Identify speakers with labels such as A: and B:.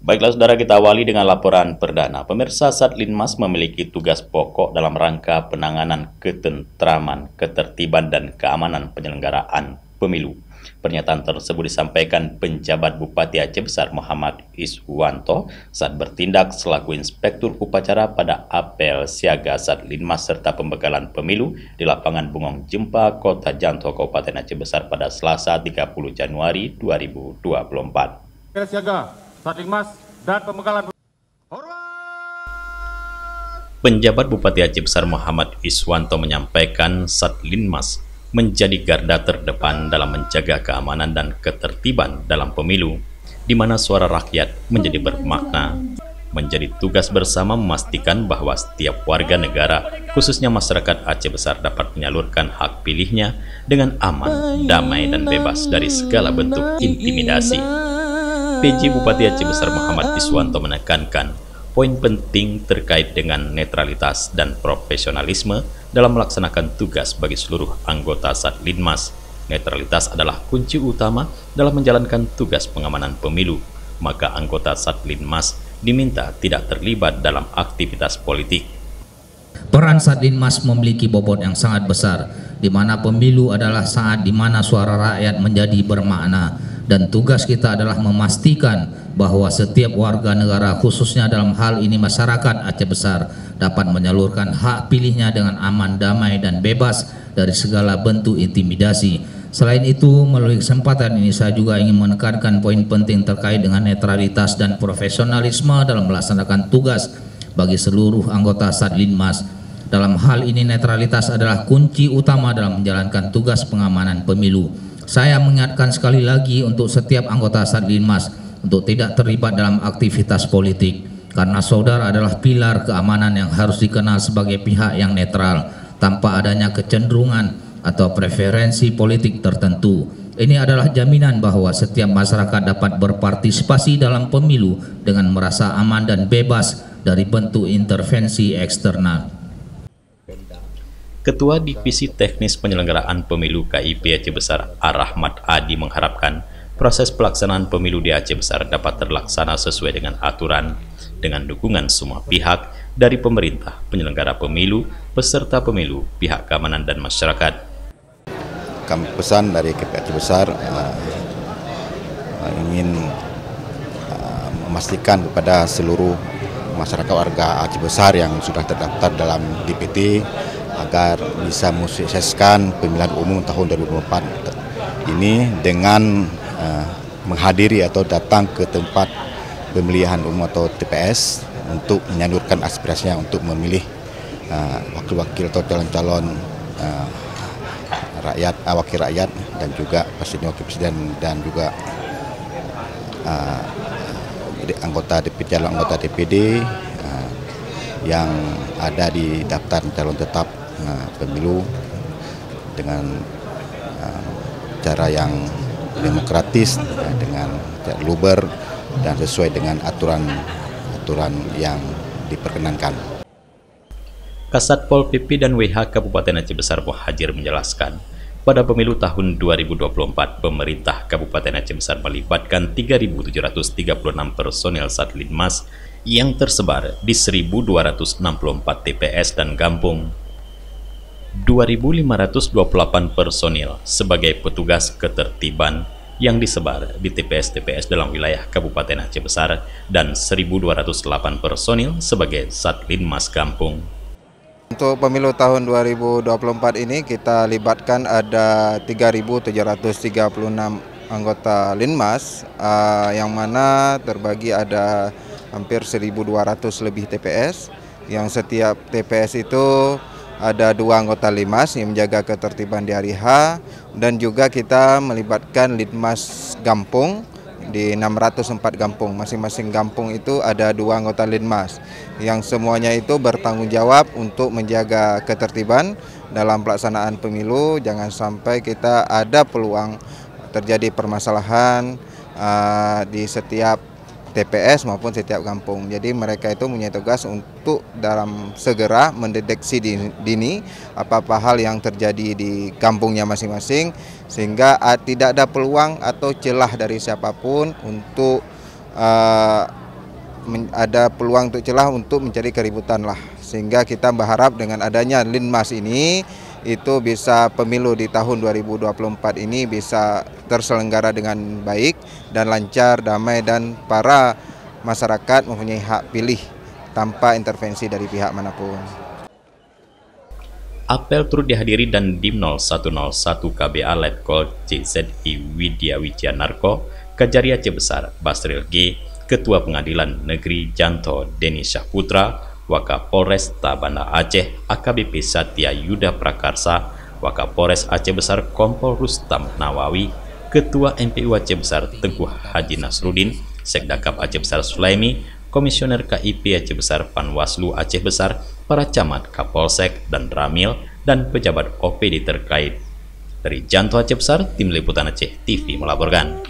A: Baiklah saudara, kita awali dengan laporan perdana. Pemirsa, Satlinmas memiliki tugas pokok dalam rangka penanganan ketentraman, ketertiban, dan keamanan penyelenggaraan pemilu. Pernyataan tersebut disampaikan penjabat Bupati Aceh Besar Muhammad Iswanto saat bertindak selaku Inspektur Upacara pada apel siaga Satlinmas serta pembekalan pemilu di lapangan Bungong Jempa, Kota Janto, Kabupaten Aceh Besar pada Selasa 30 Januari 2024.
B: Apel siaga Satlinmas dan pembekalan.
A: Penjabat Bupati Aceh Besar Muhammad Iswanto menyampaikan Satlinmas menjadi garda terdepan dalam menjaga keamanan dan ketertiban dalam pemilu, di mana suara rakyat menjadi bermakna. Menjadi tugas bersama memastikan bahwa setiap warga negara, khususnya masyarakat Aceh Besar, dapat menyalurkan hak pilihnya dengan aman, damai, dan bebas dari segala bentuk intimidasi. PJ Bupati Aceh Besar Muhammad Iswanto menekankan poin penting terkait dengan netralitas dan profesionalisme dalam melaksanakan tugas bagi seluruh anggota Satlinmas. Netralitas adalah kunci utama dalam menjalankan tugas pengamanan pemilu, maka anggota Satlinmas diminta tidak terlibat dalam aktivitas politik.
C: Peran Satlinmas memiliki bobot yang sangat besar, di mana pemilu adalah saat di mana suara rakyat menjadi bermakna, dan tugas kita adalah memastikan bahwa setiap warga negara, khususnya dalam hal ini masyarakat Aceh Besar, dapat menyalurkan hak pilihnya dengan aman, damai, dan bebas dari segala bentuk intimidasi. Selain itu, melalui kesempatan ini saya juga ingin menekankan poin penting terkait dengan netralitas dan profesionalisme dalam melaksanakan tugas bagi seluruh anggota Satlinmas. Dalam hal ini netralitas adalah kunci utama dalam menjalankan tugas pengamanan pemilu. Saya mengingatkan sekali lagi untuk setiap anggota Satlinmas untuk tidak terlibat dalam aktivitas politik, karena saudara adalah pilar keamanan yang harus dikenal sebagai pihak yang netral tanpa adanya kecenderungan atau preferensi politik tertentu. Ini adalah jaminan bahwa setiap masyarakat dapat berpartisipasi dalam pemilu dengan merasa aman dan bebas dari bentuk intervensi eksternal.
A: Ketua Divisi Teknis Penyelenggaraan Pemilu KIP Aceh Besar Ar-Rahmat Adi mengharapkan proses pelaksanaan pemilu di Aceh Besar dapat terlaksana sesuai dengan aturan dengan dukungan semua pihak dari pemerintah, penyelenggara pemilu, peserta pemilu, pihak keamanan, dan masyarakat.
D: Kami pesan dari KIP Aceh Besar ingin memastikan kepada seluruh masyarakat warga Aceh Besar yang sudah terdaftar dalam DPT agar bisa mensukseskan pemilihan umum tahun 2024 ini dengan menghadiri atau datang ke tempat pemilihan umum atau TPS untuk menyalurkan aspirasinya untuk memilih wakil-wakil atau calon-calon rakyat, wakil rakyat, dan juga pastinya wakil presiden dan juga calon anggota DPD yang ada di daftar calon tetap pemilu dengan cara yang demokratis, dengan luber dan sesuai dengan aturan yang diperkenankan.
A: Kasat Pol PP dan WH Kabupaten Aceh Besar Muhajir menjelaskan, pada pemilu tahun 2024, pemerintah Kabupaten Aceh Besar melibatkan 3.736 personil Satlinmas yang tersebar di 1.264 TPS dan kampung. 2.528 personil sebagai petugas ketertiban yang disebar di TPS-TPS dalam wilayah Kabupaten Aceh Besar dan 1.208 personil sebagai Satlinmas kampung.
E: Untuk pemilu tahun 2024 ini kita libatkan ada 3.736 anggota Linmas, yang mana terbagi ada hampir 1.200 lebih TPS, yang setiap TPS itu ada 2 anggota Linmas yang menjaga ketertiban di hari H, dan juga kita melibatkan Linmas Gampung di 604 kampung. Masing-masing kampung itu ada 2 anggota Linmas yang semuanya itu bertanggung jawab untuk menjaga ketertiban dalam pelaksanaan pemilu. Jangan sampai kita ada peluang terjadi permasalahan di setiap TPS maupun setiap kampung. Jadi mereka itu punya tugas untuk dalam segera mendeteksi dini apa-apa hal yang terjadi di kampungnya masing-masing, sehingga tidak ada peluang atau celah dari siapapun untuk ada peluang untuk celah untuk mencari keributan lah. Sehingga kita berharap dengan adanya Linmas ini itu bisa pemilu di tahun 2024 ini bisa terselenggara dengan baik dan lancar, damai, dan para masyarakat mempunyai hak pilih tanpa intervensi dari pihak manapun.
A: Apel turut dihadiri dan Dim 0101 KBA Letkol CZI Widya Wijanarko, Kajari Aceh Besar Basril G, Ketua Pengadilan Negeri Janto Deni Syahputra, Wakapolres Banda Aceh AKBP Satya Yuda Prakarsa, Wakapolres Aceh Besar Kompol Rustam Nawawi, Ketua MPU Aceh Besar Teguh Haji Nasruddin, Sekdakap Aceh Besar Sulaimi, Komisioner KIP Aceh Besar Panwaslu Aceh Besar, para camat, Kapolsek, dan Ramil, dan pejabat OPD terkait. Dari Janto Aceh Besar, Tim Liputan Aceh TV melaporkan.